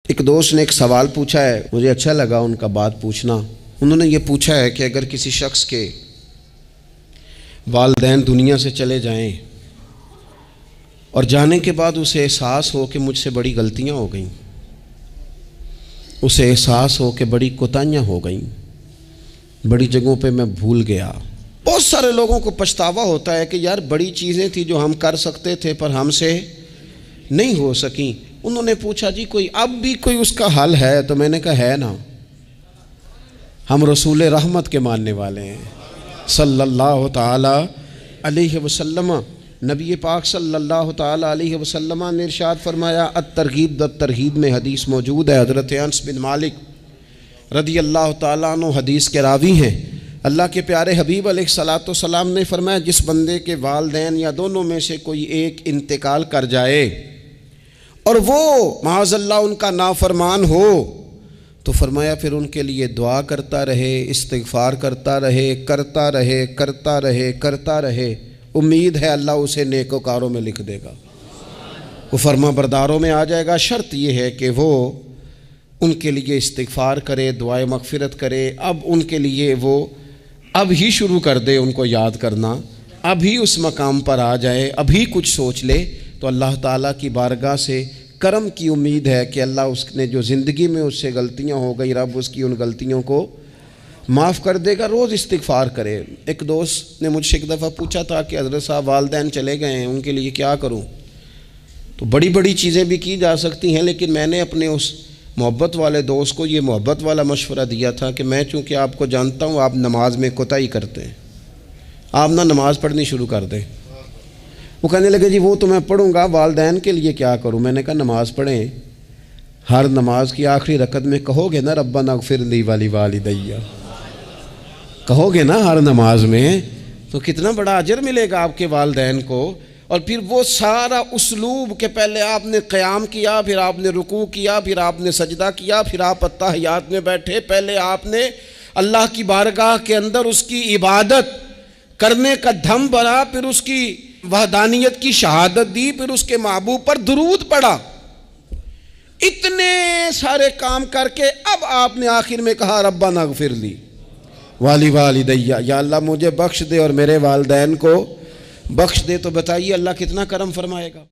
ایک دوست نے ایک سوال پوچھا ہے، مجھے اچھا لگا ان کا بات پوچھنا۔ انہوں نے یہ پوچھا ہے کہ اگر کسی شخص کے والدین دنیا سے چلے جائیں اور جانے کے بعد اسے احساس ہو کہ مجھ سے بڑی غلطیاں ہو گئیں، اسے احساس ہو کہ بڑی کوتاہیاں ہو گئیں، بڑی جگہوں پہ میں بھول گیا۔ بہت سارے لوگوں کو پچھتاوا ہوتا ہے کہ یار بڑی چیزیں تھیں جو ہم کر سکتے تھے پر ہم سے نہیں ہو سکیں۔ انہوں نے پوچھا جی کوئی اب بھی کوئی اس کا حل ہے؟ تو میں نے کہا ہے نا، ہم رسول رحمت کے ماننے والے ہیں صلی اللہ تعالی علیہ وسلم۔ نبی پاک صلی اللہ تعالی علیہ وسلم نے ارشاد فرمایا، الترغیب والترہیب میں حدیث موجود ہے، حضرت انس بن مالک رضی اللہ تعالیٰ عنہ حدیث کے راوی ہیں۔ اللہ کے پیارے حبیب علیہ الصلاۃ والسلام نے فرمایا، جس بندے کے والدین یا دونوں میں سے کوئی ایک انتقال کر جائے اور وہ معاذ اللہ ان کا نافرمان ہو تو فرمایا پھر ان کے لیے دعا کرتا رہے، استغفار کرتا رہے، کرتا رہے، کرتا رہے، کرتا رہے، امید ہے اللہ اسے نیکوکاروں میں لکھ دے گا، وہ فرما برداروں میں آ جائے گا۔ شرط یہ ہے کہ وہ ان کے لیے استغفار کرے، دعائے مغفرت کرے، اب ان کے لیے وہ اب ہی شروع کر دے ان کو یاد کرنا، ابھی اس مقام پر آ جائے، ابھی کچھ سوچ لے تو اللہ تعالیٰ کی بارگاہ سے کرم کی امید ہے کہ اللہ اس نے جو زندگی میں اس سے غلطیاں ہو گئی، رب اس کی ان غلطیوں کو معاف کر دے گا۔ روز استغفار کرے۔ ایک دوست نے مجھ سے ایک دفعہ پوچھا تھا کہ حضرت صاحب والدین چلے گئے ہیں، ان کے لیے کیا کروں؟ تو بڑی بڑی چیزیں بھی کی جا سکتی ہیں، لیکن میں نے اپنے اس محبت والے دوست کو یہ محبت والا مشورہ دیا تھا کہ میں چونکہ آپ کو جانتا ہوں آپ نماز میں کوتاہی کرتے ہیں، آپ نہ نماز پڑھنی شروع کر دیں۔ وہ کہنے لگے جی وہ تو میں پڑھوں گا، والدین کے لیے کیا کروں؟ میں نے کہا نماز پڑھیں، ہر نماز کی آخری رکعت میں کہو گے نا ربنا اغفر لی ولوالدی، کہو گے نا ہر نماز میں، تو کتنا بڑا اجر ملے گا آپ کے والدین کو۔ اور پھر وہ سارا اسلوب کہ پہلے آپ نے قیام کیا، پھر آپ نے رکوع کیا، پھر آپ نے سجدہ کیا، پھر آپ اتحیات میں بیٹھے، پہلے آپ نے اللہ کی بارگاہ کے اندر اس کی عبادت کرنے کا دھم بھرا، پھر اس کی وحدانیت کی شہادت دی، پھر اس کے محبوب پر درود پڑھا، اتنے سارے کام کر کے اب آپ نے آخر میں کہا ربنا اغفر لی ولوالدی، یا اللہ مجھے بخش دے اور میرے والدین کو بخش دے۔ تو بتائیے اللہ کتنا کرم فرمائے گا۔